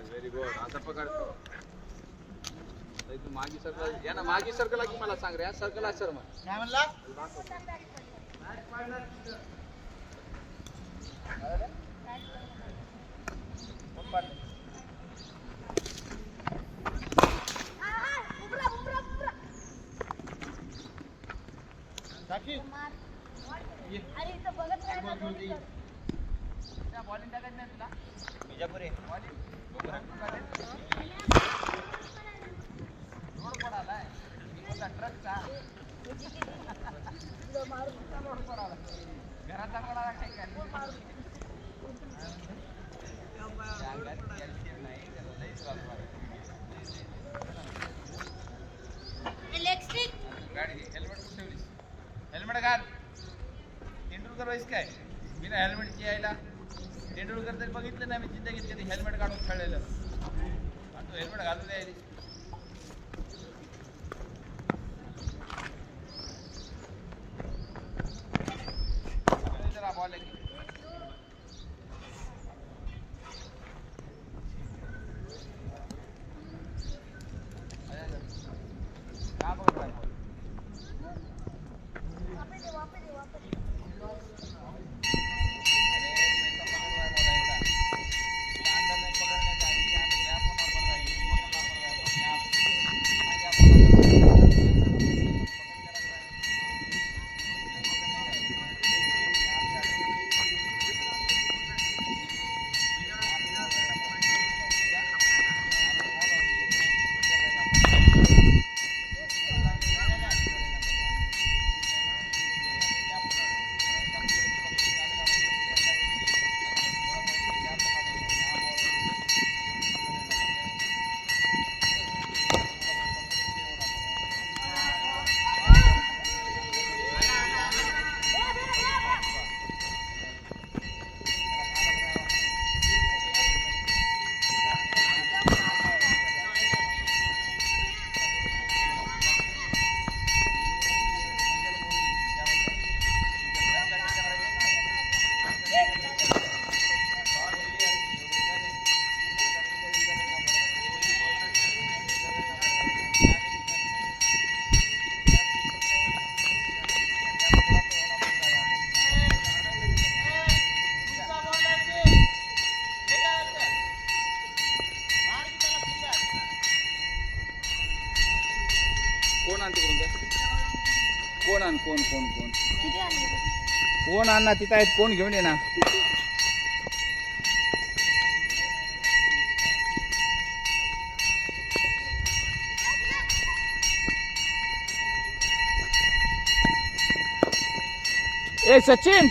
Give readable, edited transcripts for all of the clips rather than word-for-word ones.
Very good. आता पकड. तू मागी सर्कल या ना, मागी सर्कल की मला सांग रे. या सर्कल आहे सर. मग काय म्हणला? टाकी. अरे इथं बघत राहा ना. बॉलिंग टाकायचं नाही तुला. बिजापूर आहे. बॉलिंग. रोड पडालाय. तुझा ट्रक का? रोड पडाला. घराचा पडाला काय काय? इलेक्ट्रिक गाडी हेल्मेट कुठे ठेवलीस? हेल्मेट घाल. तेंडुलकर वयस काय बिना हेल्मेटची यायला? तेंडुलकर तरी बघितलं नाही मी जिंदगीत कधी हेल्मेट काढून खेळलेलं. आणि तू हेल्मेट घालून यायली. जरा बॉल आहे की का बघत आहे बॉल? कोण आणते कोण आण कोण कोण कोण कोण आण ना तिथं आहेत. कोण घेऊन ये ना. ए सचिन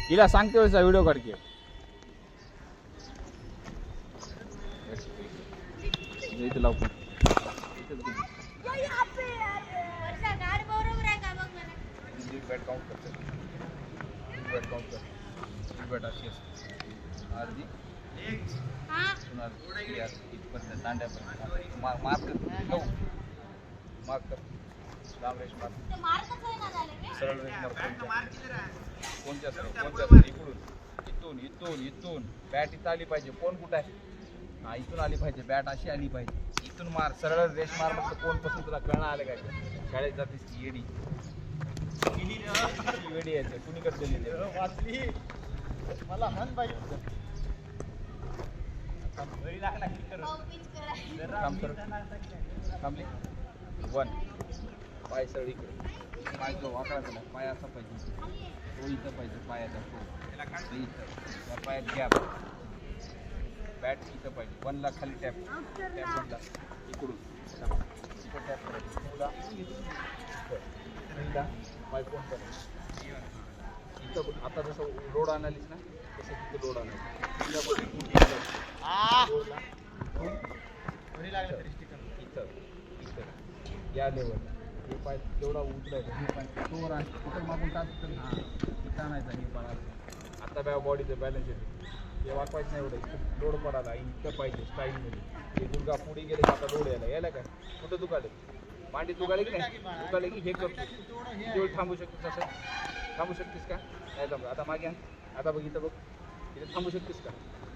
हिला सांगते वेळेचा व्हिडिओ काढ की. इथे लाव. बॅट काउंट करते. बॅट काउंट कर. बॅट अशी असते. अर्धी इथपर्यंत दांड्यापर्यंत मार्क कर. मार्क कर. लांब रेष मार्क. सरळ रेष मार्क. कोणत्या सर इकडून इथून इथून इथून बॅट इथं आली पाहिजे. कोण कुठं आहे? हा इथून आली पाहिजे. बॅट अशी आली पाहिजे. इथून मार. सरळ रेष मार. मग कोण पासून तुला कळणं आलं काय? शाळेत जातीस ती येडी वेडी आहे. कुणी करते वाचली मला हन पाहिजे. थांबली. वन पाय सरळ इकडे. पाय जो वाकडा झाला. पाय असा पाहिजे. तो इथं पाहिजे. पायाचा तो इथं. त्या पायात गॅप. बॅट इथं पाहिजे. वनला खाली टॅप. टॅप वनला इकडून इथं टॅप करायचं. टूला पाय कोण करायचं. इथं आता जसं रोड आणालीस ना तसं तिथं रोड आणायचं. इथं इथं या लेवल हे पाय तेवढा उचलायचा. हे पाय तोवर कुठं मागून टाकतं. हां इथं आणायचा. हे पाय आता बॉडीचं बॅलन्स येते. हे वाकवायचं नाही एवढं लोड पडायला इतकं पाहिजे स्टाईलमध्ये. हे गुडघा पुढे गेले की आता लोड यायला काय कुठं दुखाले मांडी दुखाले की नाही दुखाले की हे करतो किती वेळ थांबू शकतेस असं थांबू शकतेस का नाही थांबू. आता मागे आण. आता बघ इथं बघ इथे थांबू शकतेस का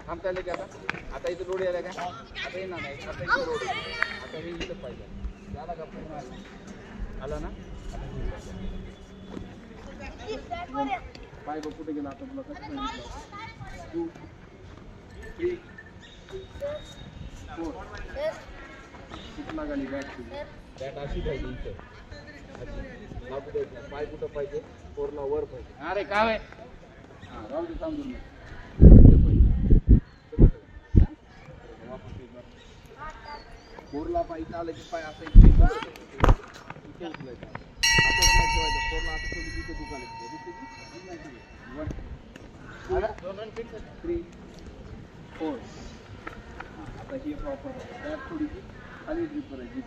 थांबता आलं की आता इथं लोड यायला काय आता येणार नाही आता इथं लोड आता हे इथं पाहिजे आला का पूर्ण आला ना आता हे पाहिजे. पाय बघ कुठे गेला आता तुला कसं पाहिजे 2 3 4 कुठं लागाली बॅट बॅट अशी पाहिजे इथं अशी लागू द्यायचं पाय कुठं पाहिजे 4ला वर पाहिजे. अरे काय आहे हां राहू दे समजून इथं पाहिजे 4ला पाय इथं आलं की पाय असं इथे उचलायचं असंच नाही ठेवायचं 4ला असं ठेवली की इथं दुखायला दिसते की नाही ठेवायचं 1 2 3 4 आता ही प्रॉपर बॅट थोडीशी खाली ड्रीप करायची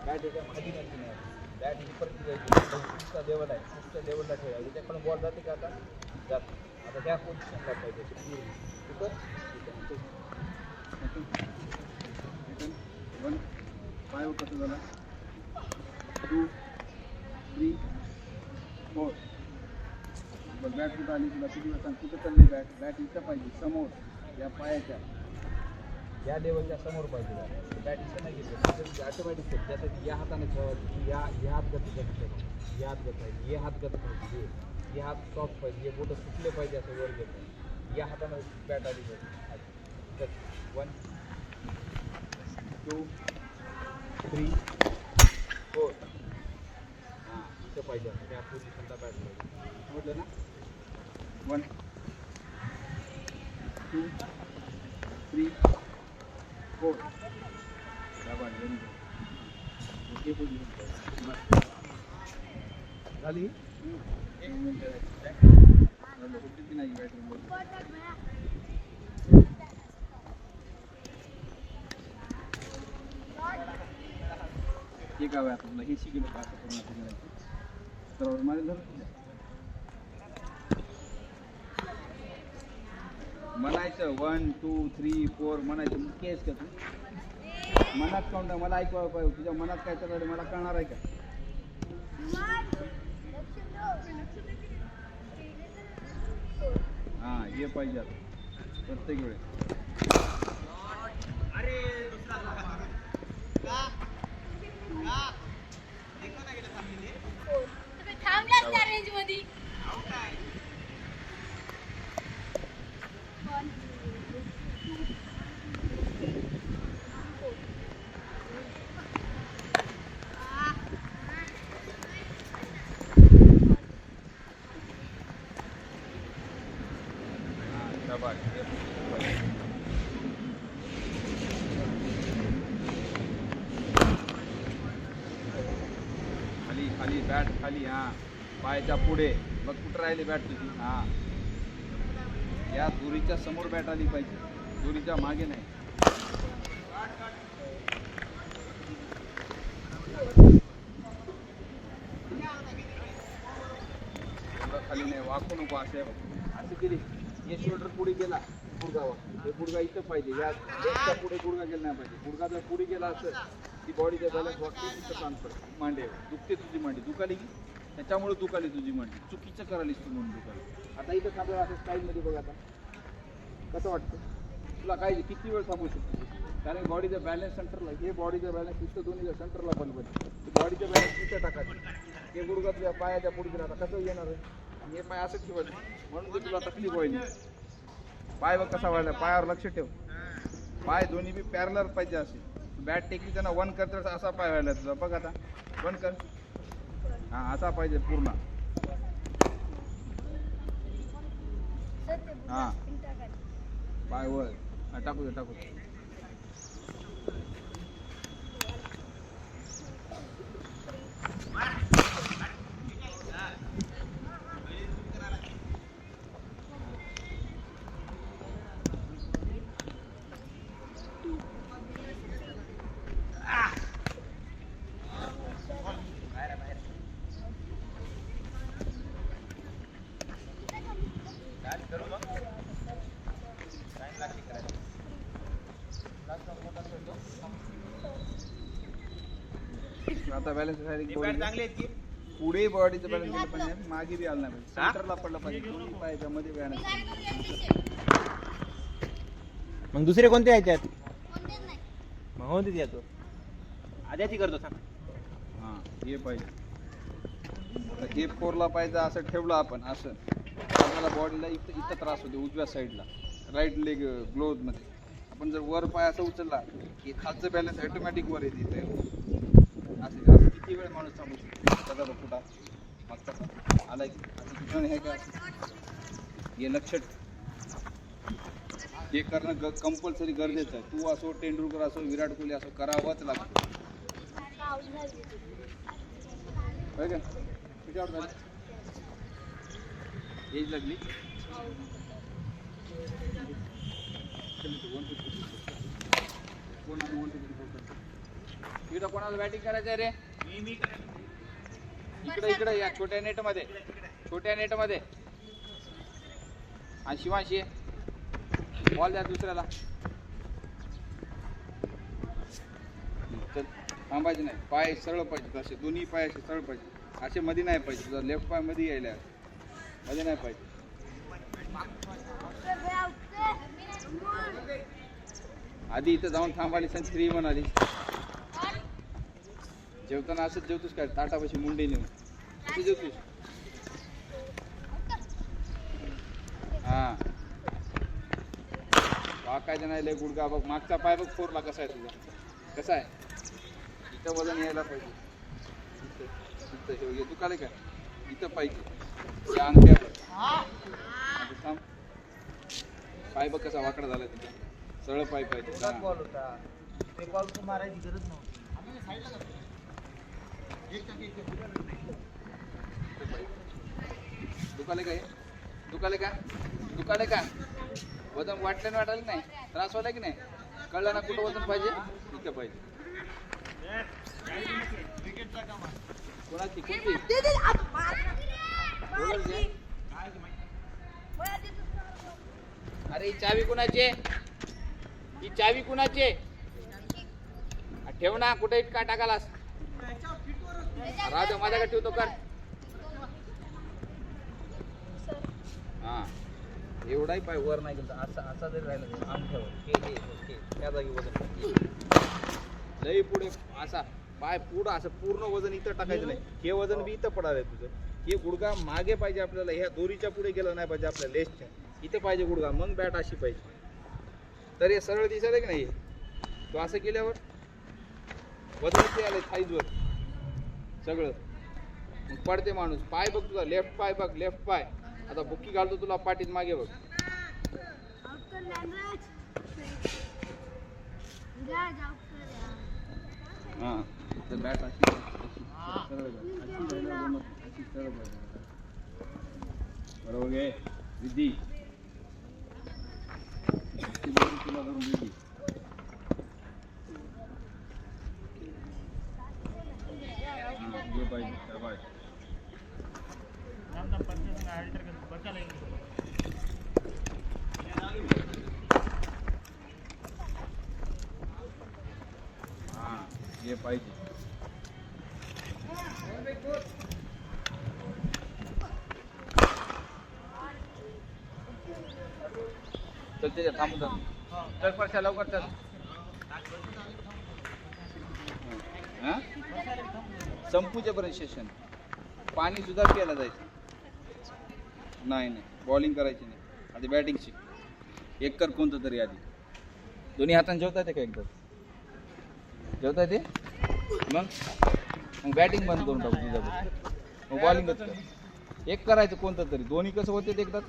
बॅट याच्या खाली नाही नाही बॅट ही परत जायची पुढचा लेवल आहे पुढच्या लेवलला ठेवायची त्याच्याकडून बॉल जाते का आता जात आता ह्या पोझिशनला पाहिजे कुठं 1 पाय कसं झाला 2 3 4 बॅट कुठं आली तुला किती वेळ कुठं चालली बॅट बॅट इथं पाहिजे समोर या पायाच्या या लेवलच्या समोर पाहिजे बॅट इथं नाही घेतलं ऑटोमॅटिक त्यासाठी या हाताने ठेवायची या हात गती पाहिजे या हात गत पाहिजे हे हात गत पाहिजे हे हात सॉफ्ट पाहिजे हे बोटं सुटले पाहिजे असं वर घेत पाहिजे या हाताने बॅट आली पाहिजे 1 2 3 4 हां इथं पाहिजे त्या पोझिशनला बॅट पाहिजे समजलं ना 1 2 3 4 ओके पोझिशन झाली 1 मिनिट किती नाही बॅटरी हे काय आता तुला हे शिकलं का आता पूर्ण करायचं तर माझं झालं म्हणायचं 1 2 3 4 म्हणायचं मुख्य आहेस का तू मनात काउंट मला ऐकवा पाहिजे तुझ्या मनात काय चाललं मला कळणार आहे का हां हे पाहिजे आता प्रत्येक वेळेस तुम्ही थांबलात त्या रेंज मध्ये खाली खाली बॅट खाली हां पायाच्या पुढे मग कुठं राहिली बॅट तुझी हां या दोरीच्या समोर बॅट आली पाहिजे दोरीच्या मागे नाही खाली नाही वाकू नको असं केली हे शोल्डर पुढे गेला गुडघावा हे गुडघा इथं पाहिजे या लेगच्या पुढे गुडघा गेला नाही पाहिजे गुडघा जर पुढे गेला असं ती बॉडीचा बॅलन्स वाटते तिथं ट्रान्सफर मांडे दुखते तुझी मांडी दुखाली की त्याच्यामुळे दुखाली तुझी मांडी चुकीचं करालीस तू म्हणून दुखाली आता इथं थांबलं असं स्टाईलमध्ये बघ आता कसं वाटतं तुला काय किती वेळ थांबू शकतो कारण बॉडीचं बॅलन्स सेंटरला हे बॉडीचं बॅलन्स इथं दोन्ही सेंटरला पण पाहिजे बॉडीचं बॅलन्स तिथं टाकायचं हे गुडघा तुझ्या पायाच्या पुढे गेला आता कसं येणार आहे आणि हे पाय असं ठेवायचं म्हणून ते तुला तकलीफ होईल पाय बघ कसा व्हायला पायावर लक्ष ठेव पाय दोन्ही बी पॅरलर पाहिजे असे बॅट टेकली त्यांना 1 कर तर असा पाय व्हायला तुझा बघ आता 1 कर हां असा पाहिजे पूर्ण हां पाय वर टाकू दे टाकू दे आता बॅलन्स चांगले आहेत की पुढे बॉडीचं बॅलन्स दिलं पाहिजे मागे बी आलं नाही पाहिजे सेंटरला पडलं पाहिजे दोन्ही पायाच्या मध्ये मी बॅलन्स काय करू एकटीच आहे. मग दुसरे कोणते आहेत त्यात कोणतेच नाही. मग होऊन देत यातो आद्याची करतो सांग. हां हे पाहिजे F4 ला पाहिजे असं ठेवलं आपण असं आपल्याला बॉडीला इथं इथं त्रास होते उजव्या साईडला राईट लेग ग्लोज मध्ये आपण जर वर पाय असं उचलला की खालचं बॅलन्स ऑटोमॅटिक वर येते इथे असं असं किती वेळ माणूस चालू शकतो बघ कुठं मग कसं आलाय की असं किती वेळ आहे का हे लक्ष ठेव. हे करणं कंपल्सरी गरजेचं आहे तू असो तेंडुलकर असो विराट कोहली असो करावंच लागतं होय का किती आउट झाले एज लागली इकडं कोणाला बॅटिंग करायचं आहे रे इकडे इकडे या छोट्या नेट मध्ये आणि शिवांशी बॉल द्या दुसऱ्याला चल थांबायचे नाही पाय सरळ पाहिजे असे दोन्ही पाय असे सरळ पाहिजे असे मध्ये नाही पाहिजे तुझा लेफ्ट पाय मध्ये यायला मध्ये नाही पाहिजे आधी इथं जाऊन थांबाली सण 3 म्हणाली जेवताना असंच जेवतोस काय ताटापाशी मुंडे नेऊन किती जेवतोस हा वाकायचं नाही लय गुडगा बघ मागचा पाय बघ 4 ला कसा आहे तुझा कसा आहे इथं वजन यायला पाहिजे इथं हे दुखाले काय इथं पाहिजे या अंगठ्यावर थांब पाय बघ कसा वाकडा झाला तुझा सरळ पाय पाहिजे बॉल होता ते बॉल मारायची गरज नव्हती दुखाले का वजन वाटलं नाही त्रास व्हायला की नाही कळलं ना कुठं वजन पाहिजे इथं पाहिजे कोणाची कोणती बॉलरची? अरे ही चावी कुणाची ठेव ना कुठे इतका टाकालास राहतो माझ्याकडे ठेवतो कर हा एवढाही पाय वर नाही गेला असा जरी राहिला अंगठ्यावर त्या जागी वजन लई पुढे असा पाय पुढं असं पूर्ण वजन इथं टाकायचं नाही हे वजन बी इथं पडायला आहे तुझं हे गुडघा मागे पाहिजे आपल्याला ह्या दोरीच्या पुढे गेलं नाही पाहिजे आपल्या लेसच्या इथं पाहिजे गुडघा मग बॅट अशी पाहिजे तर हे सरळ दिसत आहे की नाही तो असं केल्यावर वजन ते आलंय साईजवर सगळं मग पडते माणूस पाय बघ तुझा लेफ्ट पाय आता बुक्की घालतो तुला पाठीत मागे बघ हा तर बॅट अशी सरळ बरोबर घे विधी तुला धरून विधी पाहिजे शाबाश हा हे पाहिजे चल ते थांबून चल परशा लवकर चल हा संपूच्या पर्यंत सेशन पाणी सुद्धा प्यायला जायचं नाही बॉलिंग करायची नाही आधी बॅटिंग शिक एक कर कोणतं तरी आधी दोन्ही हाताने जेवता येते का एकदा जेवता येते मग बॅटिंग बंद करून टाकू तुझ्या मग बॉलिंगच कर एक करायचं कोणतं तरी दोन्ही कसं होते एकदा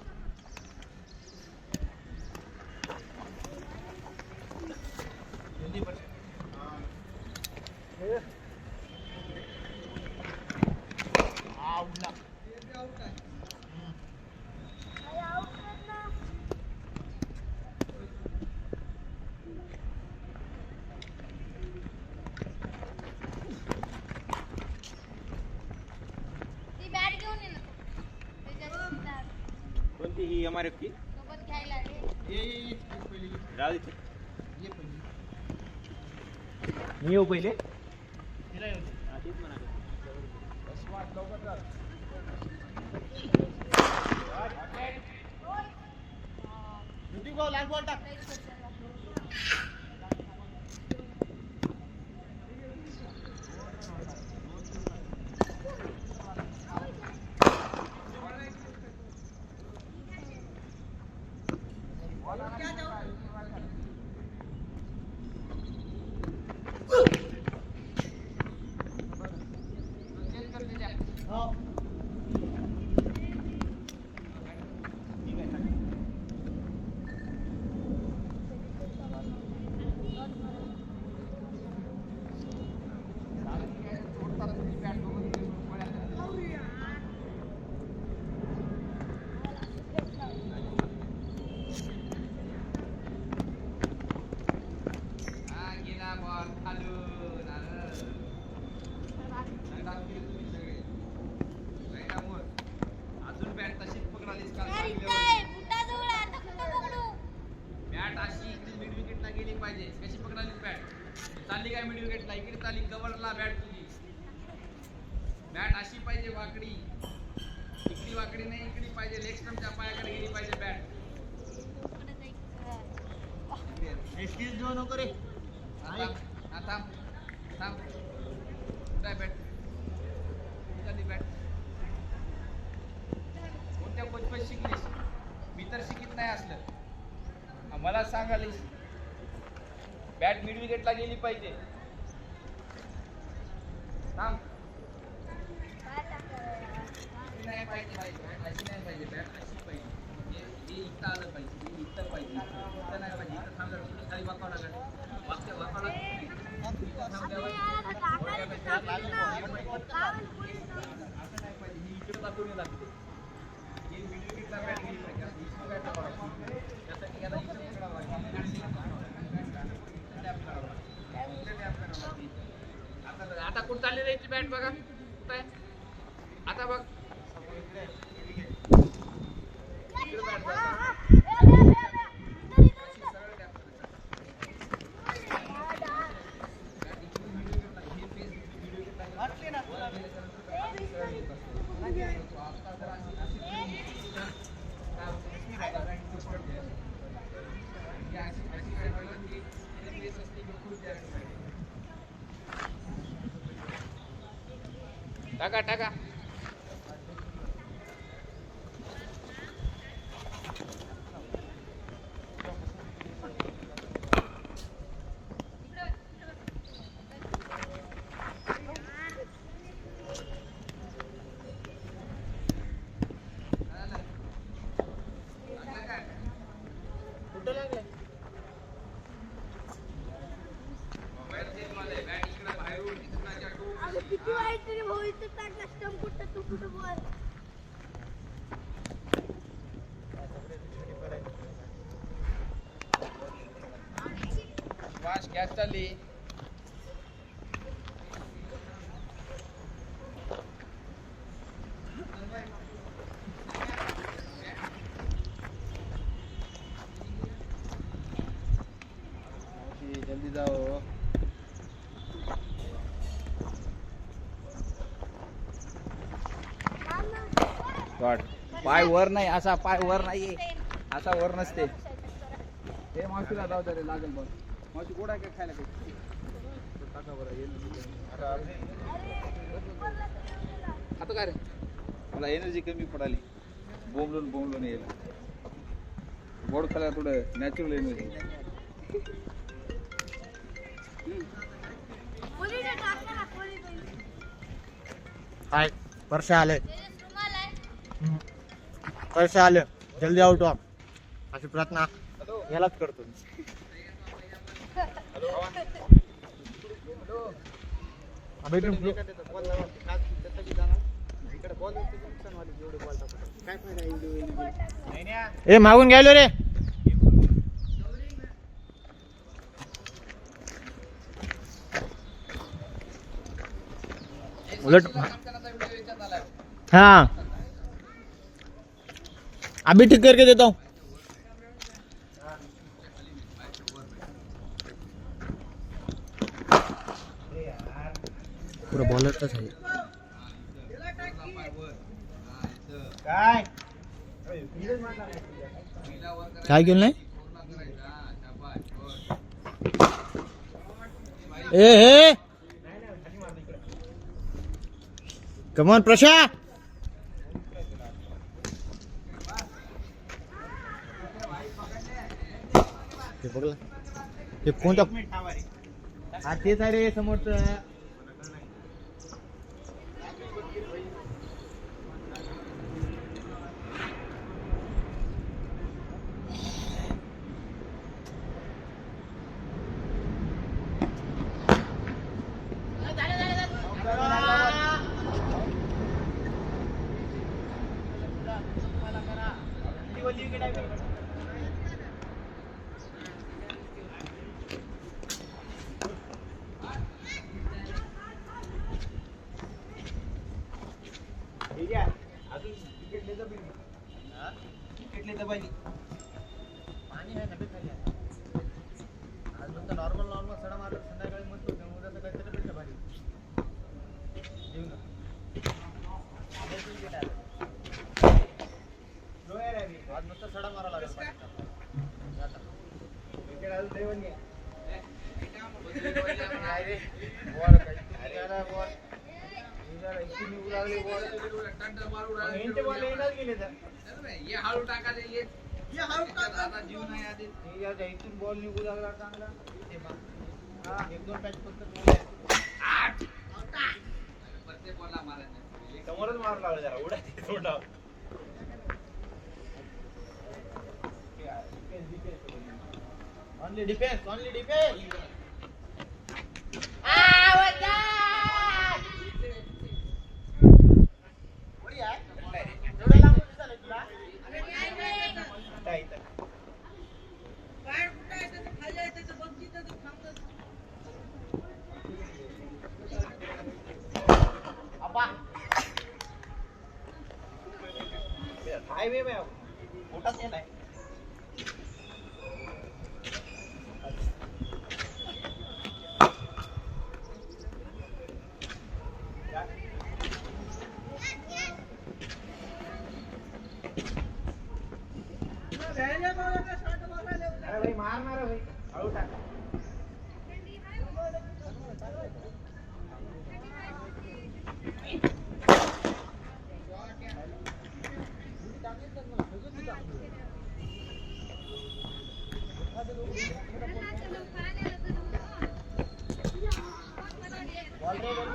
ती बॅट घेऊन ये ना त्याच्यात कोणती ही एम आर एफ की सोबत घ्यायला रे. राहू दे मी येऊ पहिले तेच म्हणाले. ऋतिक भाऊ लास्ट बॉल टाक. अजून बॅट तशीच पकडालीस का? यार इथं आहे, बुटाजवळ आहे, आता कुठं पकडू? बॅट अशी इकडे मिड विकेटला गेली पाहिजे. कशी पकडालीस बॅट? चालली काय मिड विकेटला? इकडे चालली कव्हरला बॅट तुझी. बॅट अशी पाहिजे वाकडी. इकडे वाकडी नाही, इकडे पाहिजे. लेग स्टंपच्या पायाकडे गेली पाहिजे बॅट. इकडं जायचं. एक्सक्यूज देऊ नको रे. थांब थांब थांब. कुठं आहे बॅट? चालली बॅट. कोणत्या कोचपण शिकलीस? मी तर शिकित नाही असलं. मला सांगालीस बॅट मिड विकेटला गेली पाहिजे. थांब. नाही पाहिजे भाई, बॅट अशी नाही पाहिजे. बॅट अशी पाहिजे. हे इथं आलं पाहिजे. हे इथं पाहिजे. इथं नाही पाहिजे. इथं थांब जरा. खाली वाकावं लागेल. वाकावं लागेल. थांब द्यावं. असं नाही पाहिजे. ही इकडे दाखवून लागते. ही मिड विकेटला बॅट गेली पाहिजे. इथं बॅट लावायची. त्यासाठी याला इथं पकडावं लागेल. आता कुठं चालली राहायची बॅट बघा. कुठं आहे? आता बघ. इकडे बॅट बघा. टाका टाका. कुठं लागलं? अरे किती वाईट रे भाऊ, इथं टाकला स्टंप कुठं, तू कुठं बॉल? वाश कॅच चालली. जल्दी जाओ. पाय वर नाही, असा पाय वर नाहीये. असा वर नसते. हे मावशीला जाऊ दे रे, लागेल बघ. मावशी गोडा काय खायला काही टाका बरं. आता काय रे, मला एनर्जी कमी पडाली. बोंबलून बोंबलून येईल. गोड खायला थोडं नॅचरल एनर्जी. कोणीने टाकला ना, कोणी हाय परशा आले. तुम्हाला आहे? परशा आले. जल्दी आउट व्हा अशी प्रार्थना यालाच करतो. ए मागून गेलो रे. उलट हाँ अभी ठीक करके देता हूँ. पुरा बॉलरचाच आहे. काय केलं नाही ए कमॉन प्रशांत. ते बघला ते कोणता हा तेच आहे रे समोरचं. पाणी आहे ना आज नुसतं नॉर्मल सडा मारलं संध्याकाळी मस्त होतं. उद्या सकाळी त्याच्यापेक्षा भारी येऊ ना. आज नुसतं सडा मारा लागेल. इथून बॉल निघू लागला चांगला. एक दोन पॅच समोरच मारू लागला जरा उडा. Only defense. हायवे में मोठाच आहे. अरे भाई मार भाई हळू टाक.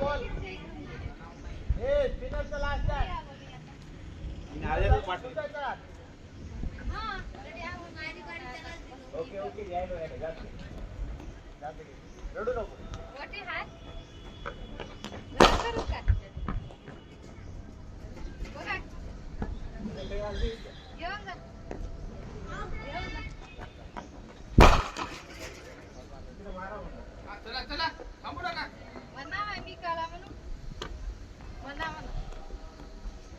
बॉल ए स्पिनरचा लास्ट आहे. ओके रडू नको. चला थांबू नका. मी काला म्हणून म्हणा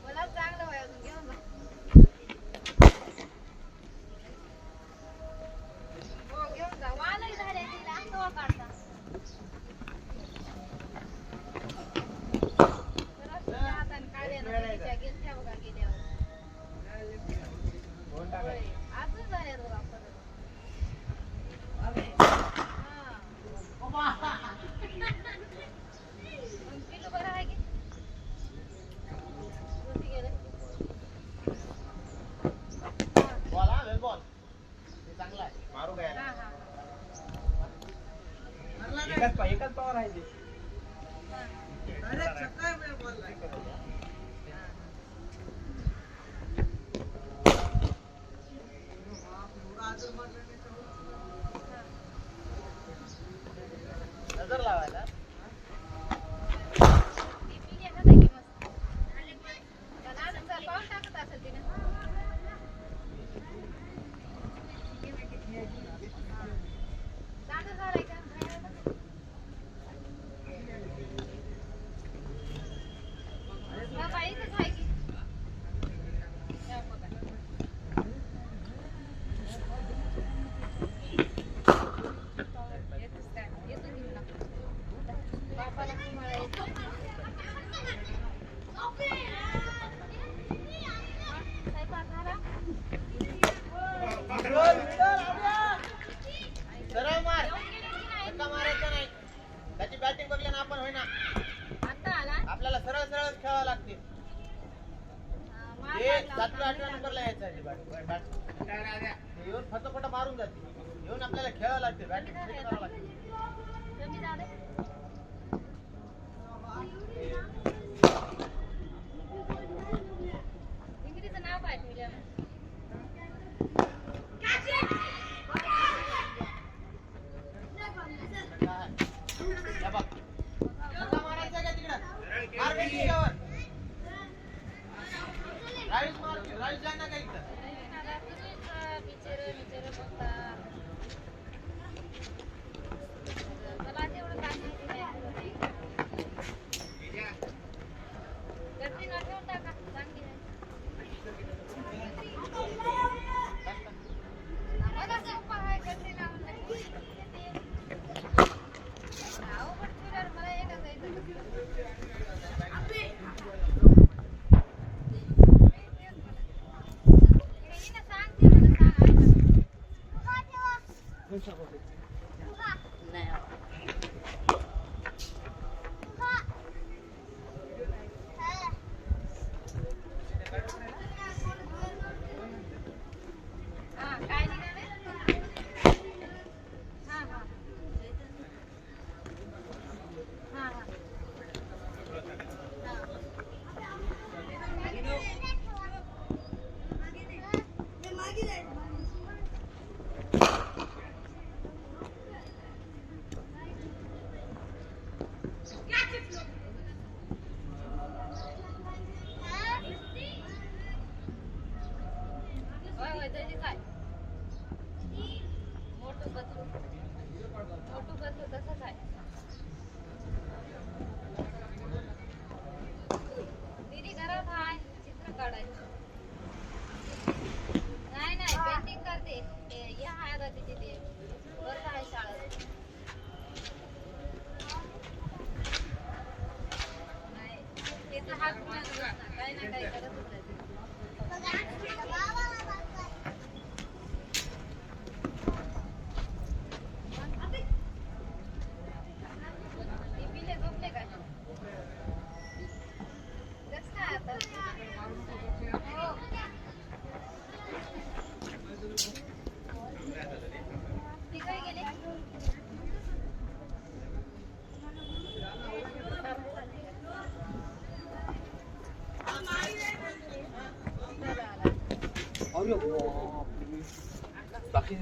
मला चांगलं वय अजून घेऊन जा. हो घेऊन जा. वालही झाले तिला अंगवा काढता. हाताने काढे ना तिच्या गेलत्या बघा गेल्यावर असं झाले तो आपण. पिलू बरं आहे की बॉल ते चांगला आहे. मारू काय एकच पॉवर आहे ते. नजर लावायला पाऊस टाकत असेल तिने. दांडा झालाय का येऊन फटोफट मारून जाते. येऊन आपल्याला खेळावं लागते, बॅटिंग करावं लागते. कमी झाले. इंग्रजीचं नाव काय तुझ्या? हे बघ. फटका मारायचा का तिकडं? मार बे तिच्यावर. राईस मार, राईस जाय ना का इकडं? मला तेवढं काय माहिती नाही. गर्दी नठवून टाका, चांगली आहे. मला सोपं आहे गर्दी लावून नाही. अवघड तुझ्यावर मला एकच जायचं. हिने सांगते मला सांग ऐका. हा, काय निघाले? हा हा हा हा होय होय त्याची काय मोठं बदलू तसंच आहे. दीदी घरात आहे चित्र काढायचं. नाही नाही पेंटिंग करते. या आहे आता तिथे ते वर्ग आहे शाळेत. नाही त्याचा हात काही ना काही करत होता. पिले झोपले काय? कसं काय आता? हो. ती काय गेले? बाकी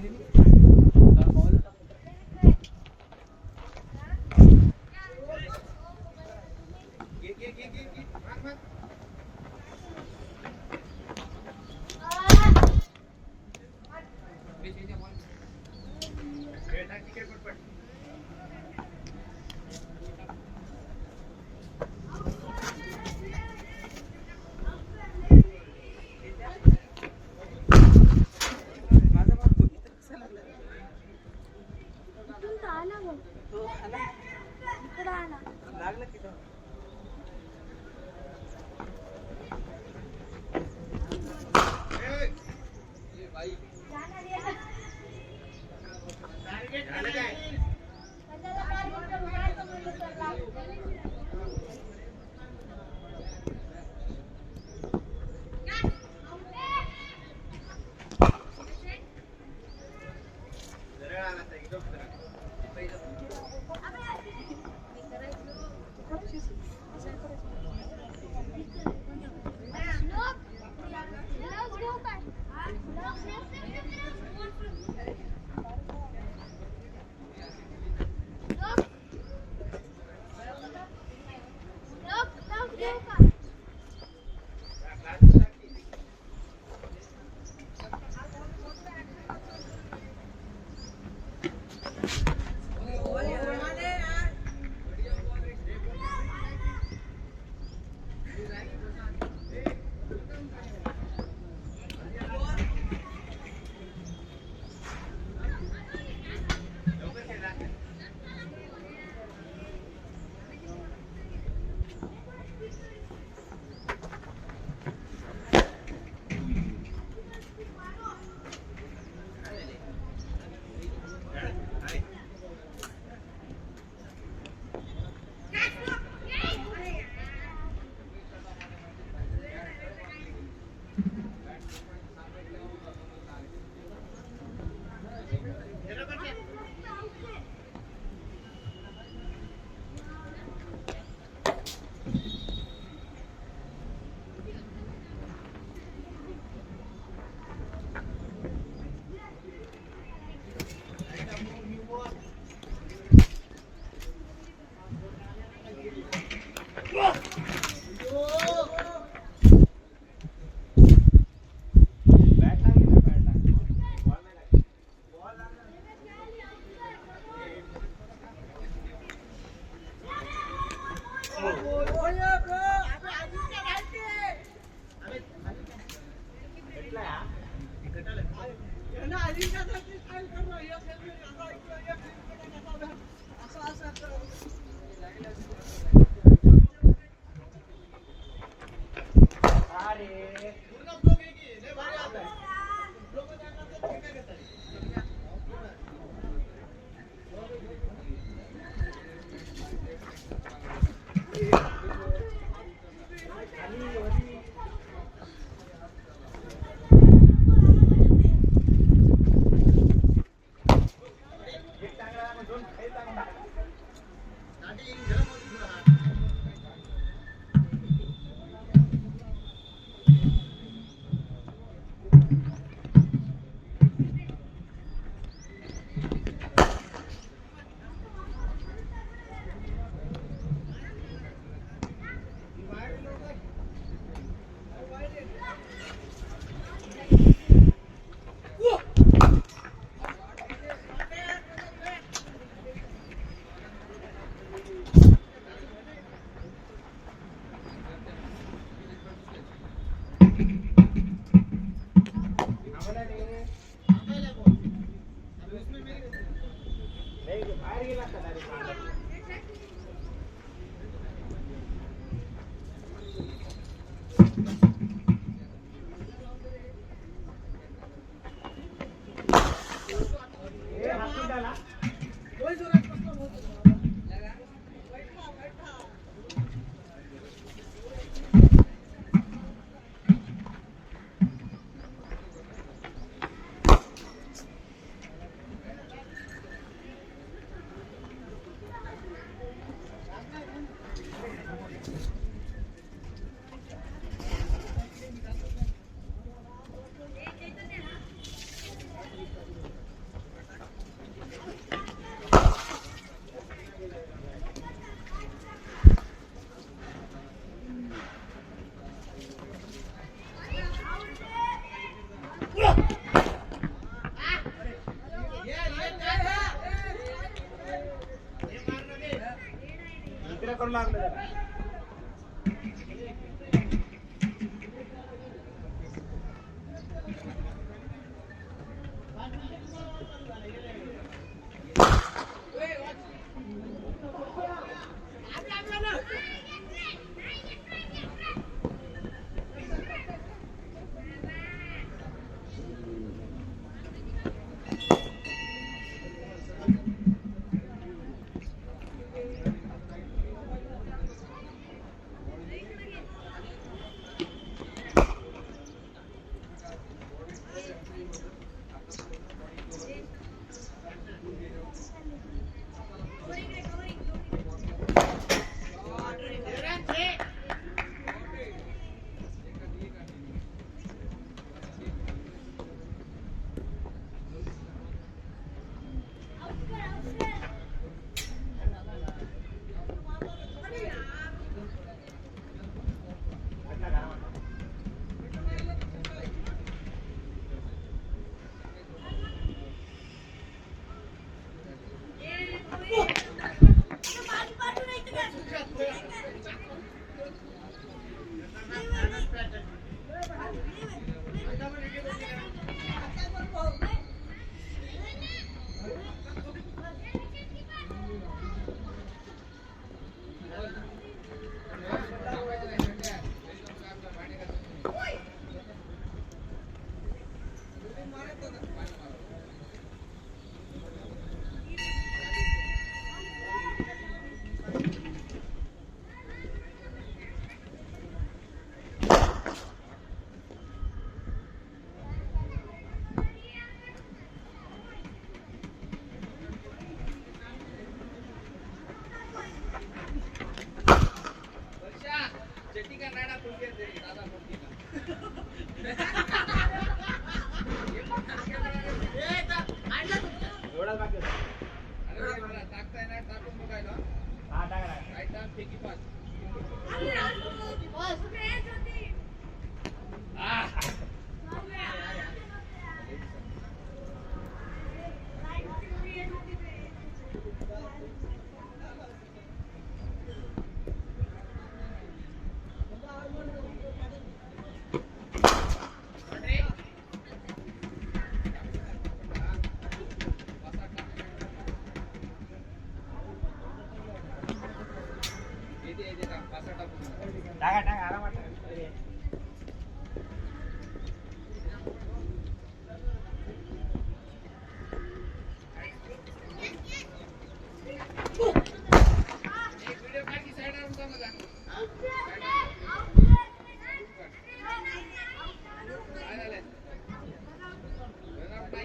लागलं की दादा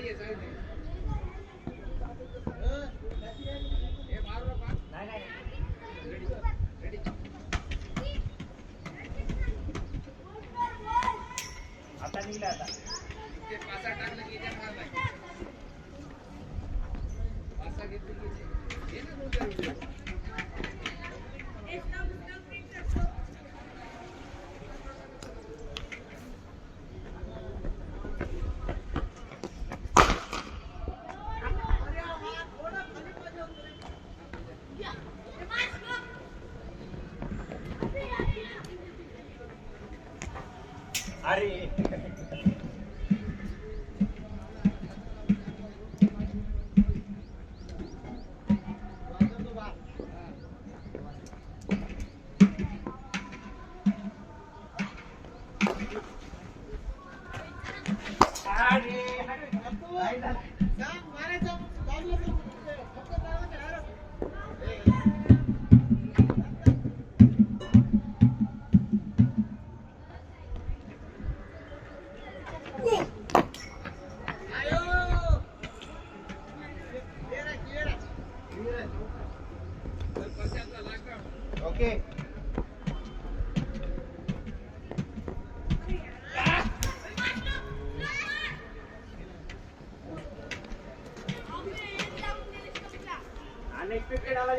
आता निघला आता ते पासा टाकलं की त्या मारलाय पासा घेतली की हे ना दोन अरे ओके अनएक्सपेक्टेड आला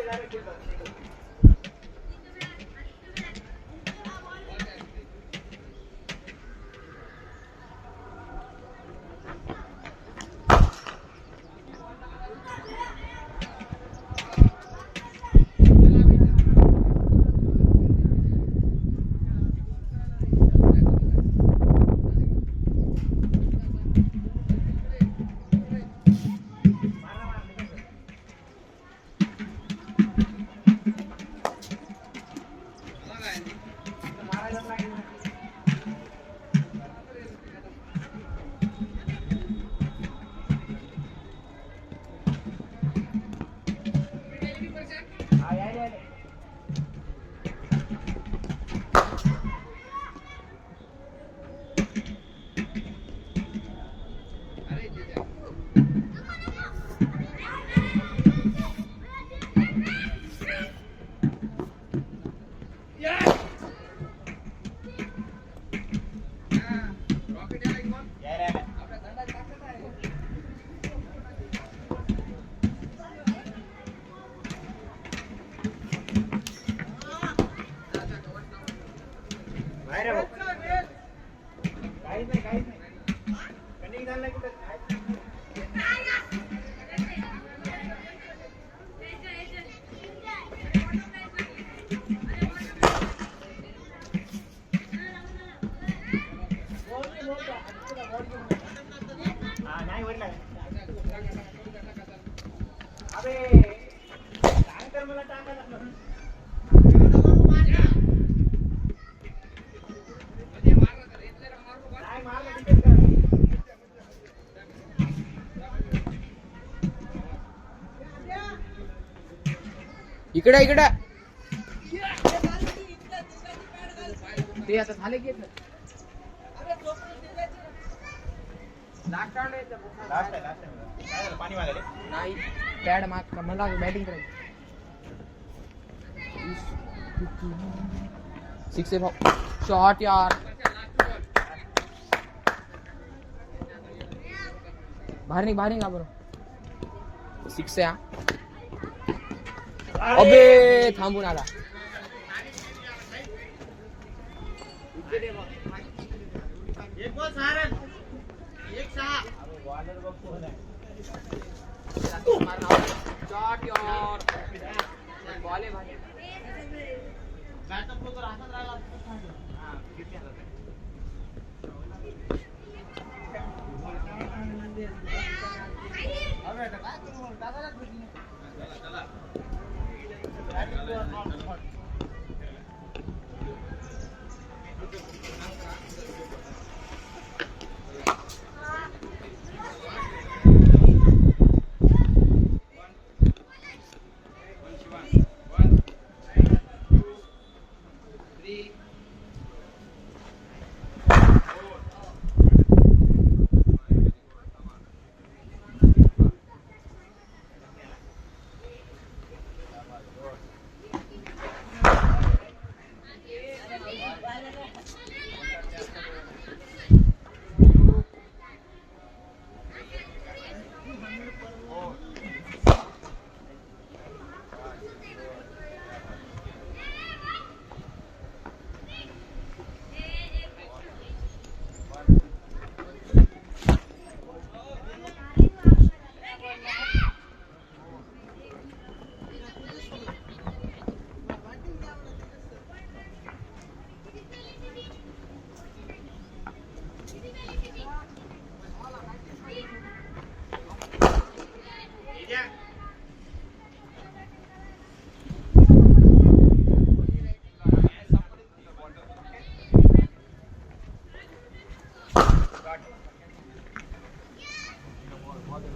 काहीच नाही कधी झालं कुठं नाही वडला अबे काय कर मला टाकायला इकडे इकडे ते आता झाले की पाणी मागायला नाही पॅड माग मला बॅटिंग करायची 6 शॉट यार बाहेर नाही का बरं 6 आहे अबे थांबून आला एक बॉल सारन एक सहा बॉलर बघ कोण आहे शॉट यार बॉल आहे भाई बॅटअप तो हातात राहिला हां किती आला अबे आता काय करू दादालाच भेटली चला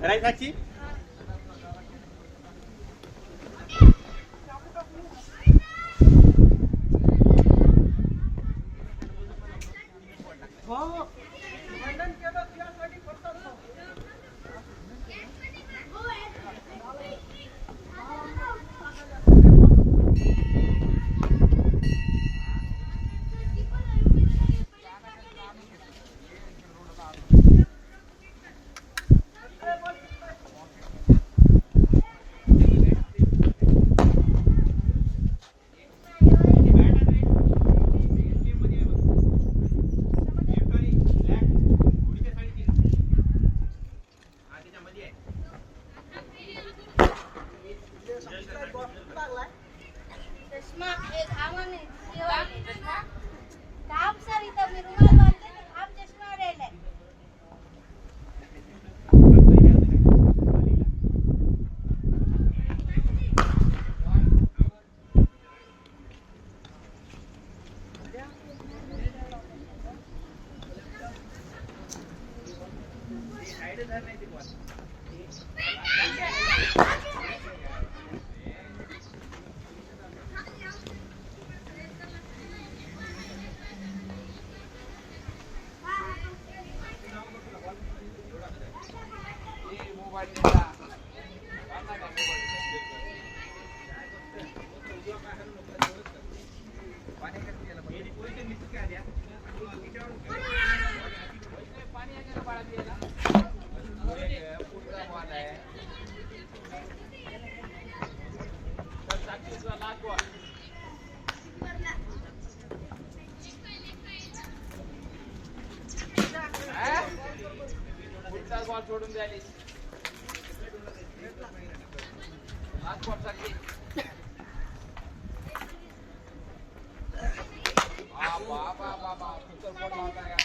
राईट साक्षी चष्मा हे घामाने काम सर इथं मी रुमाल बांधते घाम चष्म्यावर यायलाय बॉल सोडून द्यायला लास्ट बॉल साठी बाबा सुपर बॉल लावता का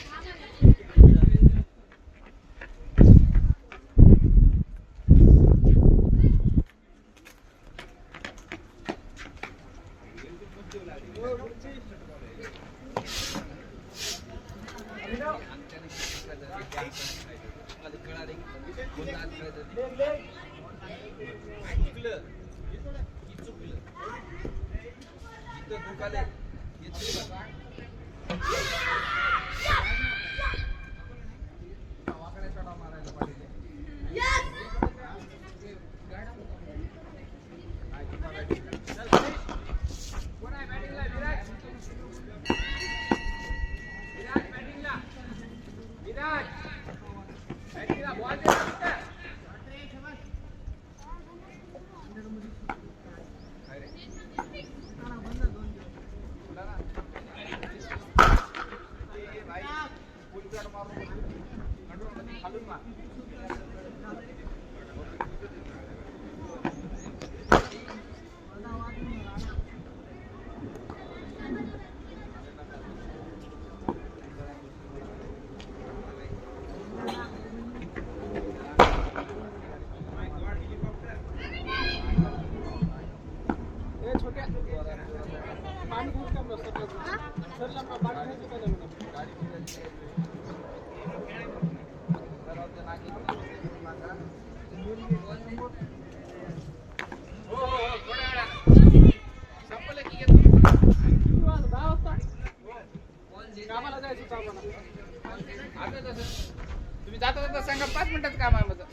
तुम्ही जाता सांगा 5 मिनिटात काम आहे माझं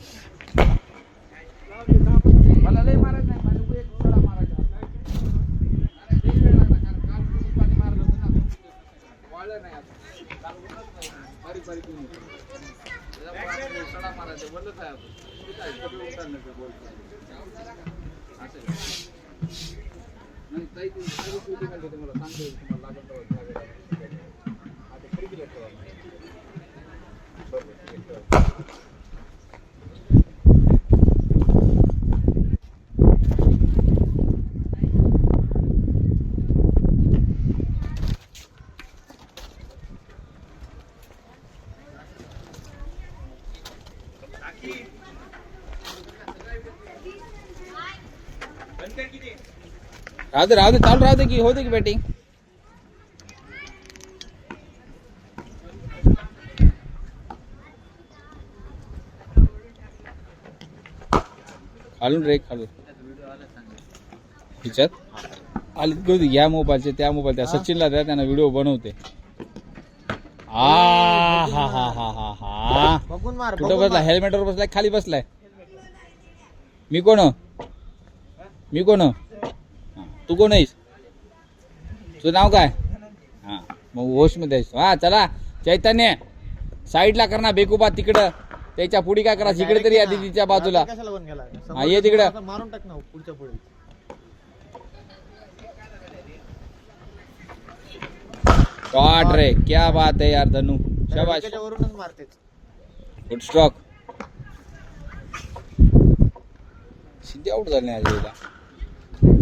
मला लय मारायचं नाही माझ्या उभे एक थोडा मारायचा वेळ लागला कारण काल पाणी मारलं होतं ना वाळलं नाही आता काल उन्हाच नाही बारीक बारीक ऊन सडा मारायचं वरलंच आहे आपण नाही ताई तुम्हाला सांगतो तुम्हाला लागत आता खरी राहू दे चालू राहू दे की होते की बॅटिंग खालून रे खालून व्हिडिओ आला सांगा तिच्यात आले घेऊ या मोबाईलचे त्या मोबाईल त्या सचिनला द्या त्यांना व्हिडिओ बनवते हा हा हा हा हा हा बघून मार कुठं बसला हेल्मेटवर बसलाय खाली बसलाय मी कोण तू कोण आहेस तुझं नाव काय हा मग होश मध्ये आहेस हा चला चैतन्य साईडला कर ना बेकुबा तिकडं त्याच्या पुढे काय करा इकडे तरी या दीदीच्या बाजूला कशाला बन गेला हा ये तिकडं मारून टाक ना पुढच्या पुढे शॉट रे क्या बात है यार धनु शाबाश वरूनच मारतेच गुड स्ट्रोक सिद्धी आउट झाले नाही आजला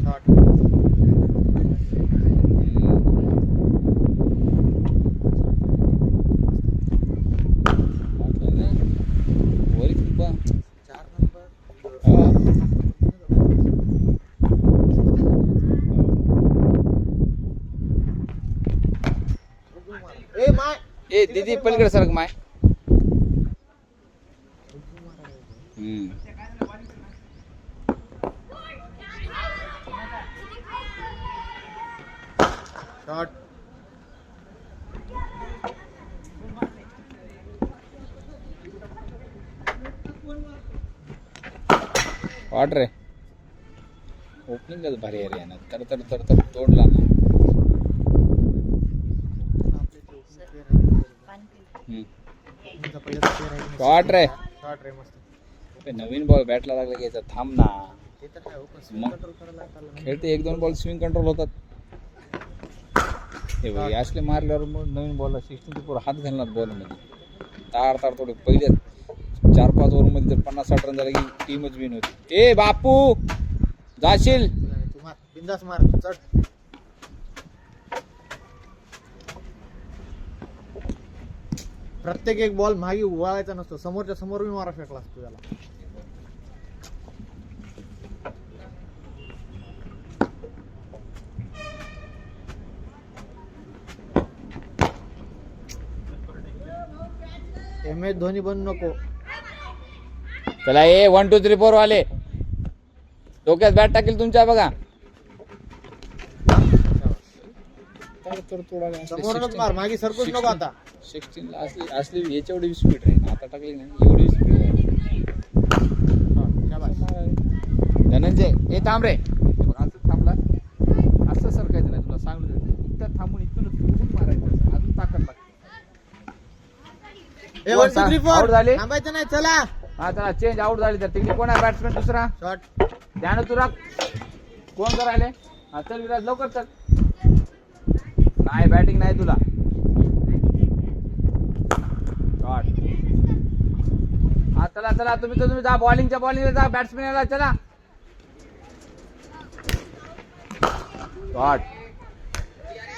शॉट वरी खूप 4 नंबर ए माय ए दीदी पलीकडे सरक माय शॉट वाट रे ओपनिंगच भारी आहे रे ना तर तर तर तर तोडला ना शॉट रे शॉट रे मस्त नवीन बॉल बॅटला लागला की याचा थांब ना ते तर काय ओपन स्विंग मग कंट्रोल करायला लागला खेळते 1-2 बॉल स्विंग कंट्रोल होतात हे बघ असले मारल्यावर मग नवीन बॉलला 16 पूर्ण हात घालणार बॉलमध्ये तार तार थोडे पहिले 4-5 ओव्हरमध्ये जर 50-60 रन झाले की टीमच विन होती ए बापू जाशील तू मार बिंदास मार चढ प्रत्येक एक बॉल मागे उवाळायचा नसतो समोरच्या समोर मी मारा फेकला असतो त्याला MS धोनी बनू नको चला ए 1 2 3 4 वाले डोक्यात बॅट टाकेल तुमच्या बघा समोरच मार मागे सरकूच नको आता 16 ला असली याच्यावढी स्पीड आहे आता टाकली नाही एवढी स्पीड आहे धनंजय ए थांब रे असं थांबला असं सरकायचं नाही तुला सांगलं इथं थांबून इथून उडून मारायचं अजून ताकद लागते आउट झाली थांबायचं नाही चला हा चला चेंज आउट झाली तर तिकडे कोण आहे बॅट्समॅन दुसरा शॉट ध्यान तुरा कोण जर आले हा चल विराज लवकर चल नाही बॅटिंग नाही तुला शॉट हा चला चला तुम्ही जा बॉलिंगला जा बॅट्समॅनला चला शॉट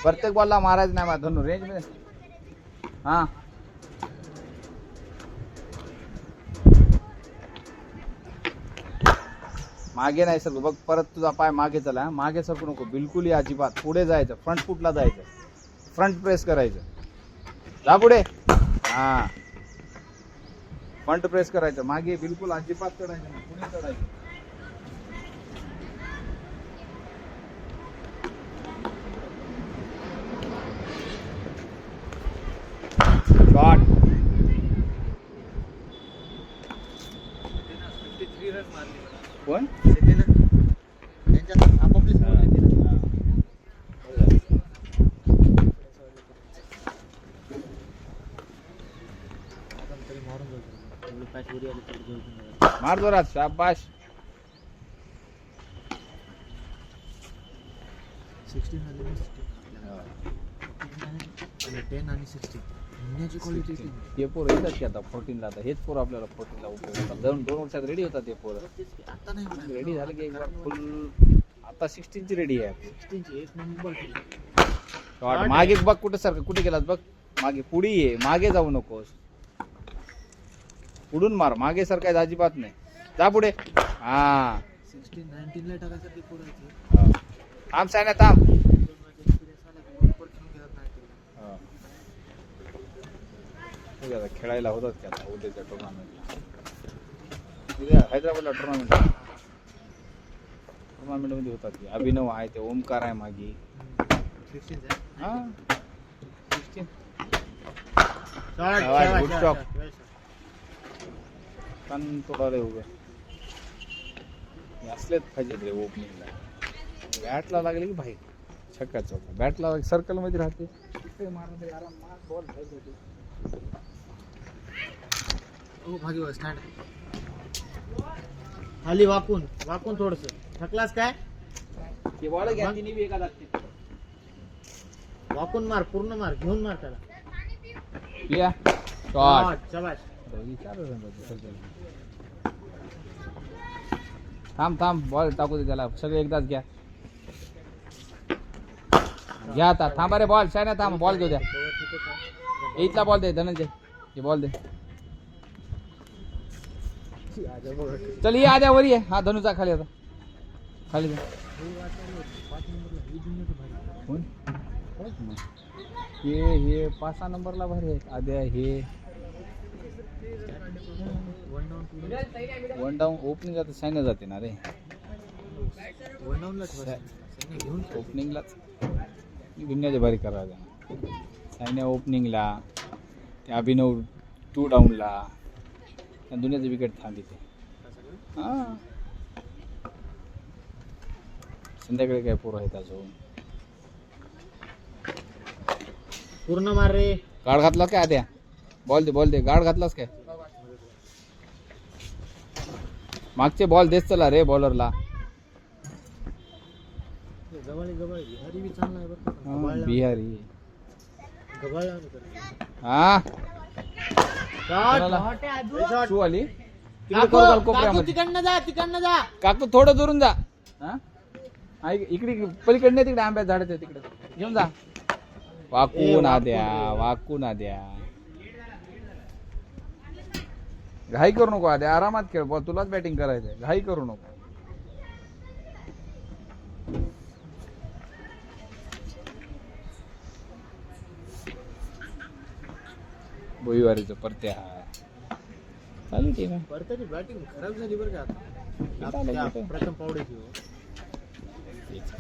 प्रत्येक बॉलला मारायचं नाही मला धनु रेंज मध्ये हा मागे नाही सर बघ परत तुझा पाय मागे चला मागे सरकू नको बिलकुल अजिबात पुढे जायचं फ्रंट फुटला जायचं फ्रंट प्रेस करायचं जा पुढे हा फ्रंट प्रेस करायचं मागे बिलकुल अजिबात चढायचं नाही पुढे चढायचं शॉट 53 रन मारले कोण त्यांच्यात आपापलीच बॉल आहे मार जोरात शाबाश 16 आणि 10 आणि 16 निघण्याची क्वालिटी ते पोरं येतात की आता 14 ला आता हेच पोरं आपल्याला 14 ला उपयोग होतात 2 वर्षात रेडी होतात ते पोरं आता नाही रेडी झालं की एकदा फुल आता 16 ची रेडी आहे 16 ची एक नंबर शॉट मागे बघ कुठे सारखं कुठे गेलास बघ मागे पुढे ये मागे जाऊ नकोस पुढून मार मागे सरकायचं अजिबात नाही जा पुढे हा 16 19 ला टाकायसाठी पुढे थांब सायना थांब खेळायला होतात की आता उद्याच्या टुर्नामेंटला उद्या हैदराबादला टुर्नामेंट टुर्नामेंट मध्ये होतात ते. अभिनव आहे ते, ओमकार आहे मागे. 16 चा. हा 16. शाबास, शाबास, शाबास, good शाबास, job. शाबास. कान तोडाले उभं हे असलेच पाहिजे रे ओपनिंगला. बॅटला लागले की बाहेर छक्का चौका. बॅटला सर्कल मध्ये राहते ते मारून तरी आराम मार बॉल खायचं होते. ओ भागी वर स्टँड. खाली वाकून वाकून थोडस थकलास काय? ते बॉल घ्या तिने बी एका लागते. वाकून मार, पूर्ण मार, घेऊन मार त्याला. या शॉट. शाबास. थांब थांब बॉल टाकू दे त्याला. सगळे एकदाच घ्या. घ्या आता. थांबा रे बॉल. शायना थांब. बॉल घेऊ द्या. इथला बॉल दे धनंजय. हे बॉल दे. चल ये आद्या वर ये. हा धनुचा खाली आता. खाली दे. कोण? हे 5 नंबरला भारी आहेत. आद्या हे 1 डाऊन ओपनिंग जाते. सायना जाते ना रे ओपनिंगलाच. दुनियाचे भारी करा सायना ओपनिंगला. ते अभिनव 2 डाऊनला. दुनियाचं विकेट थांबिते. हा संध्याकाळी काय पोरं आहेत अजून. पूर्ण मार रे. गाड घातला काय आद्या? बॉल दे. गाड घातलास काय? मागचे बॉल देस चला रे बॉलरला. गबाळी बिहारी बी चांगला आहे बरं. बिहारी गबाळ हा शॉट. शू आली. काकू तिकडनं जा. काकू थोडं दुरून जा. हा इकडे पलीकडे नाही तिकडे आंब्यात झाड तिकडे घेऊन जा. वाकून आद्या. घाई करू नको आद्या. आरामात खेळ. बॉल तुलाच बॅटिंग करायचंय. घाई करू नको. भोईवारीचं परत्या चालू टीम आहे. परताची बॅटिंग खराब झाली बरं का आता. प्रथम पावड्याची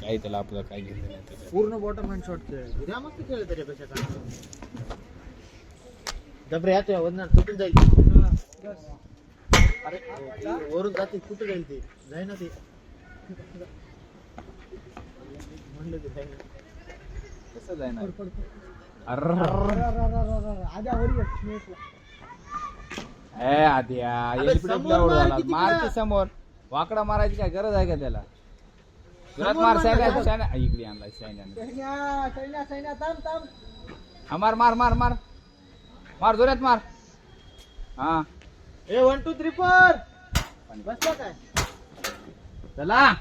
काय त्याला आपलं काय घेतलं नाही त्याला. पूर्ण बॉटम हँड शॉट खेळ. मस्त खेळ त्याच्यापेक्षा काय. डबरे येतोय वरणार तुटून जाईल. अरे वरून जाते कुठे जाईल ते. जाई ना ते म्हणलं ते जाई ना. कसं जायना आद्या मारते समोर. वाकडा मारायची काय गरज आहे का त्याला? जोरात मार. सायना इकडे आणलाय. सायना मार जोरात मार. हा 1 2 3 4 बसला काय? चला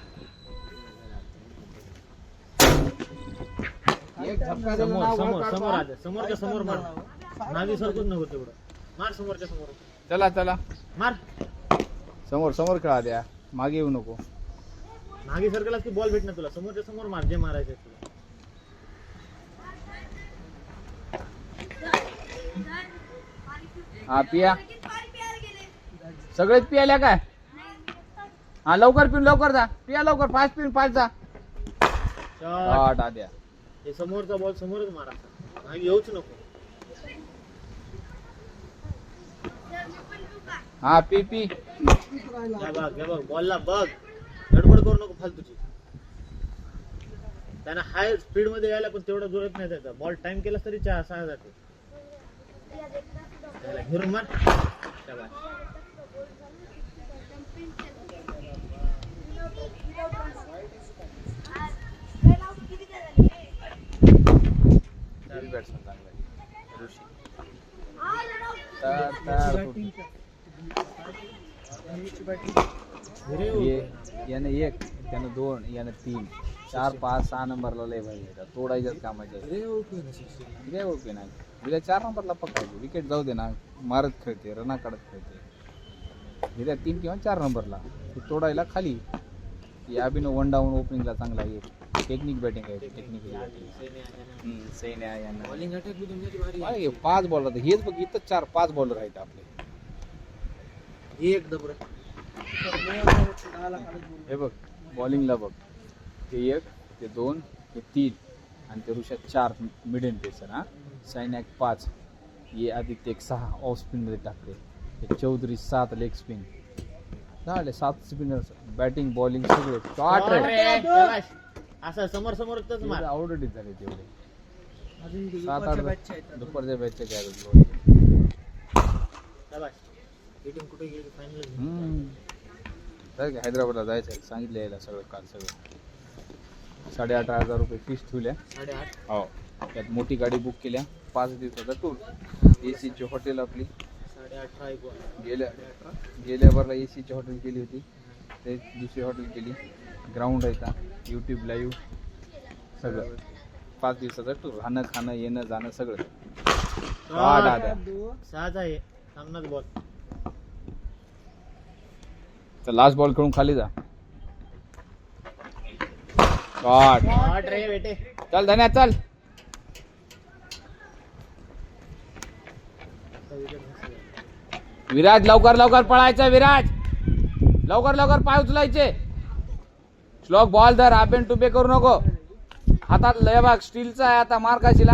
समोरच्या समोर मार. नागी सरकूच नको तेवढं. मार समोरच्या समोर. चला मार. समोर खेळा द्या. मागे येऊ नको. नागी सरकला की बॉल भेटणार तुला. समोरच्या समोर मार जे मारायचं तुला. हा पिया. सगळेच पियाल्या काय? हा लवकर पिऊन लवकर जा. पिया लवकर. 5 पिऊन 5 जा. शॉट. आद्या हे समोरचा बॉल समोरच मारा. नागी येऊच नको. हा पी घ्या बघ बॉलला बघ. गडबड करू नको फालतूची. त्यांना हाय स्पीड मध्ये यायला पण तेवढा जोरात नाही त्याचा. बॉल टाइम केलास तरी 6 जाते. त्याला घेऊन मार. बॅट्समन चांगला ऋषी. याने 1 त्यानं 2 यानं 3 4 5 6 नंबरला लय भाई. तोडायच्याच कामाच्या. काय ओळखी नाही. उद्या 4 नंबरला पकडायचे. विकेट जाऊ दे ना. मारत खेळते. रना काढत खेळते. उद्या 3 किंवा 4 नंबरला तोडायला खाली. अभिनव 1 डाऊन ओपनिंगला चांगला आहे. टेक्निक बॅटिंग आहे. बॉलिंग अटॅक बी तुमची भारी. 5 बॉलर हेच बघ. इथं 4-5 बॉलर आहेत आपले. एक दबर. हे बघ बॉलिंगला बघ, ते 1, ते 2, ते 3 आणि ते ऋषात 4 मिडियम पेसर. हा, सायनॅक 5, ये आदित्य 6 ऑफ स्पिनमध्ये टाकते, हे चौधरी 7 लेग स्पिन, झाले 7 स्पिनर्स. बॅटिंग बॉलिंग सगळे शॉट रे. असं समोर समोरच मार. ऑलरेडी झाले तेवढे. 7-8 दुपारच्या बॅचचे काय कुठे गेली फायनल. हैदराबादला जायचं आहे, सांगितलं यायला सगळं. काल सगळं 8,500 रुपये फीस ठेवल्या. 8.5. हो, त्यात मोठी गाडी बुक केल्या, 5 दिवसाचा टूर. एसीची हॉटेल आपली 8.5 गेल्या बारला एसीची हॉटेल केली होती, ते दुसरी हॉटेल केली. ग्राउंड आहे का, यूट्यूब लाईव्ह सगळं. 5 दिवसाचा टूर, राहणं खाणं येणं जाणं सगळं. सहज आहे. सामनाच बॉल. तर लास्ट बॉल खेळून खाली जा. शॉट. शॉट रे बेटे. चल धन्या चल. विराज लवकर लवकर पळायचं. विराज लवकर लवकर पाय उचलायचे. श्लोक बॉल धर, आबेन टुबे करू नको. हातात लय बघ, स्टीलचा आहे आता. मार काशीला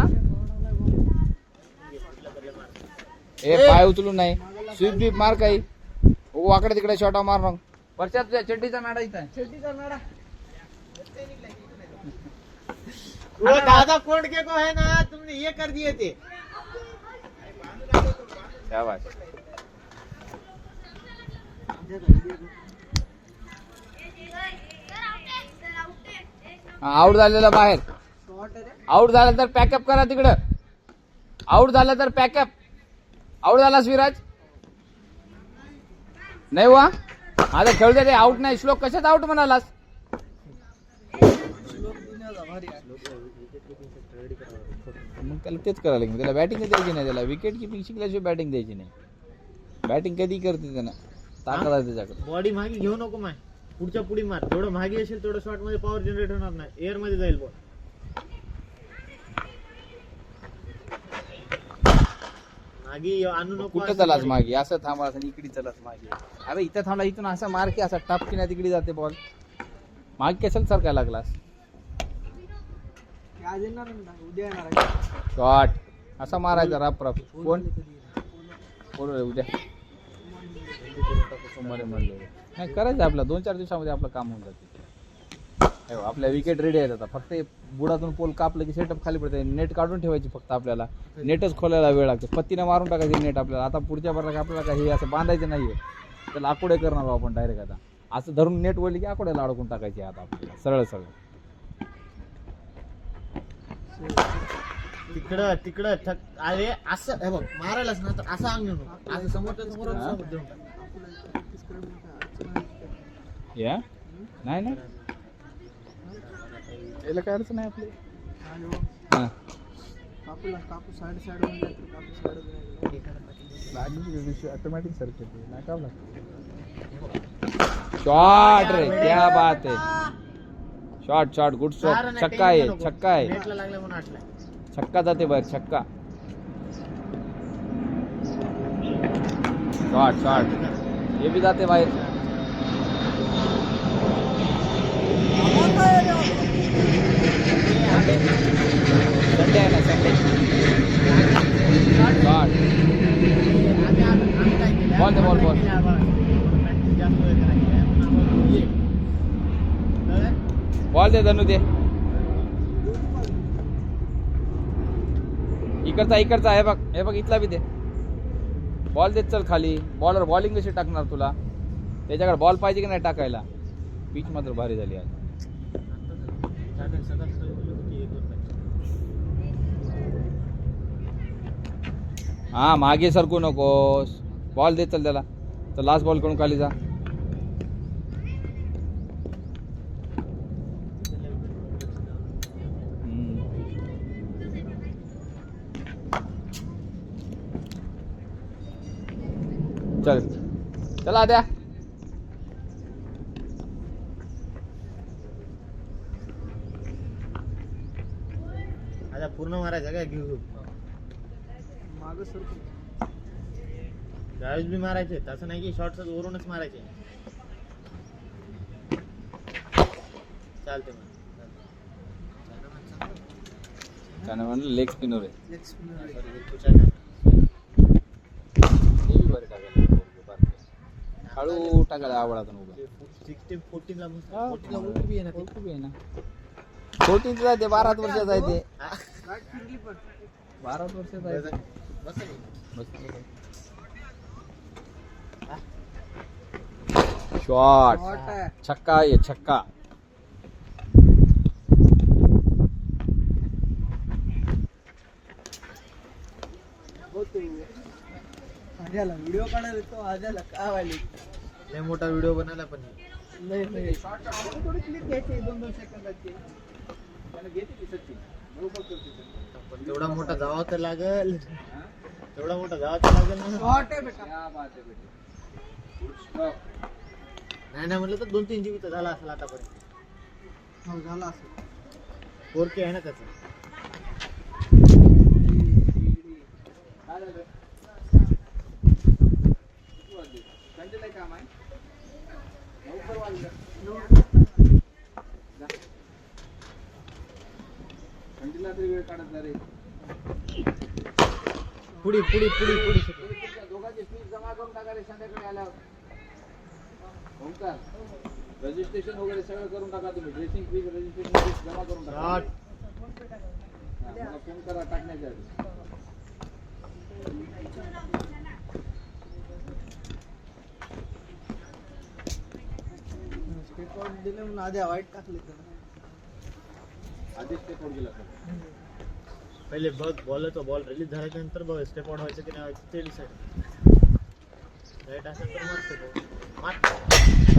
ए, पाय उचलून नाही. स्वीप बीप मार काही. वाकडे तिकडे शॉटा मार मग. वर्षात तुझ्या चड्डीचा नाडा इथं आहे. वो दादा कोण के को है ना, तुमने ये कर दिए थे. क्या बात. आउट झालेला बाहेर. आउट झालं तर पॅकअप करा तिकडं. आउट झालं तर पॅकअप. आउट झालास विराज नाही वा. आता खेळू दे. आउट नाही. श्लोक कशात आउट म्हणालास. मग त्याला तेच करायला लागेल. त्याला बॅटिंग द्यायची नाही. त्याला विकेट किपिंग शिकल्याशिवाय बॅटिंग द्यायची नाही. बॅटिंग कधी करते त्यानं, ताकद आहे त्याच्याकडे. बॉडी मागे घेऊ नको माय. पुढच्या पुढी मार. जेवढं मागे असेल तेवढं शॉट मध्ये पॉवर जनरेट होणार नाही. एअर मध्ये जाईल बॉल. मागे आणू नको. कुठं चलाच मागे, असं थांबा, असं इकडे चलाच मागे. अरे इथं थांबला, इथून असं मार की असा टाप की नाही तिकडे जाते बॉल. मागे कशाला सारखा लागलास. शॉट असा मारायचा. राप राप. कोण उद्या सोमवारी म्हणलं नाही करायचं. आपला 2-4 दिवसामध्ये आपलं काम होऊन जाते. आपल्या विकेट रेडी आहेत आता. फक्त बुडातून पोल कापलं की सेटअप खाली पडते. नेट काढून ठेवायची फक्त. आपल्याला नेटच खोलायला वेळ लागतो. पत्तीने मारून टाकायची नेट आपल्याला. आता पुढच्या बारा आपल्याला काही असं बांधायचं नाहीये. त्याला आकुडे करणार आपण डायरेक्ट. आता असं धरून नेट वळली की आकुड्याला अडकून टाकायची आता आपल्याला. सरळ सरळ तिकडं तिकडं थक. अरे असं हे बघ, मारायलाच ना तर असं अंग घेऊ नको. असं समोरच्या समोर देऊन टाक. या नाही ना, याला काय अडचण नाही आपली. ऑटोमॅटिक सर्किट नाकावं लागतं. शॉट रे, क्या बात है. Shot shot good shot. छक्का आहे, छक्का आहे. नेटला लागलं म्हणून आटला. छक्का जाते बाहेर. छक्का. शॉट शॉट हे भी जाते बाहेर. संडे आहे ना, संडे. शॉट. बॉल दे, बॉल बॉल. बॉल दे धनू, दे. इकडचा इकडचा हे बघ, हे बघ इथला बी दे. बॉल देत चल खाली. बॉलर बॉलिंग कशी टाकणार तुला. त्याच्याकडे बॉल पाहिजे की नाही टाकायला. पिच मात्र भारी झाली आज. हा मागे सरकू नकोस. बॉल दे चल त्याला. तर लास्ट बॉल करून खाली जा. चल चला द्या. आता पूर्ण मारायचं काय घेऊ. माग सर त्यावेळेस बी मारायचे. तसं नाही की शॉर्ट्स वरूनच मारायचे. चालते मग त्याने म्हणलं लेग स्पिनर आहे. हे बी बरे टाकायला बारके. हळू टाकायला आवडतात उभा. 14 ला हा. 14 ला उलटी बी आहे ना ते. उभी आहे ना. 14 चं आहे ते, 12 वर्षाचं आहे ते. 12 वर्षाचं आहे ते. बस आहे. बस. शॉट छक्का आहे छक्का. व्हिडिओ काढायला तो आजाला काय व्हायला लय मोठा व्हिडिओ बनायला पण थोडी क्लिप घ्यायची 2-2 सेकंदाची त्याला घेते की सचिन बरोबर करते ते. पण तेवढा मोठा जावा तर लागल. तेवढा मोठा जावा तर लागल ना. शॉट आहे बेटा. क्या बात आहे बेटा. Good stop. नाही म्हणलं तर 2-3 जीबी तर झाला असेल आतापर्यंत. हो झाला असेल. 4K आहे ना त्याचा. काय झालं? कंटिला काम आहे. लवकर वाजलं. कंटिला तरी वेळ काढत जा रे. पुढे दोघांची फीस जमा करून टाका रे संध्याकाळी आल्यावर. ओंकार रजिस्ट्रेशन वगैरे सगळं करून टाका तुम्ही. ड्रेसिंग फीस रजिस्ट्रेशन फीस जमा करून टाका. हा, मला फोन करा टाकण्याच्या आधी. दिले म्हणून आधी वाईट टाकले आधीच ते कोड दिला पहिले बघ बॉल रिलीज झाल्याच्या नंतर बघ स्टेप आउट व्हायचं की नाही व्हायचं ते डिसाईड. राईट असेल तर मारतो.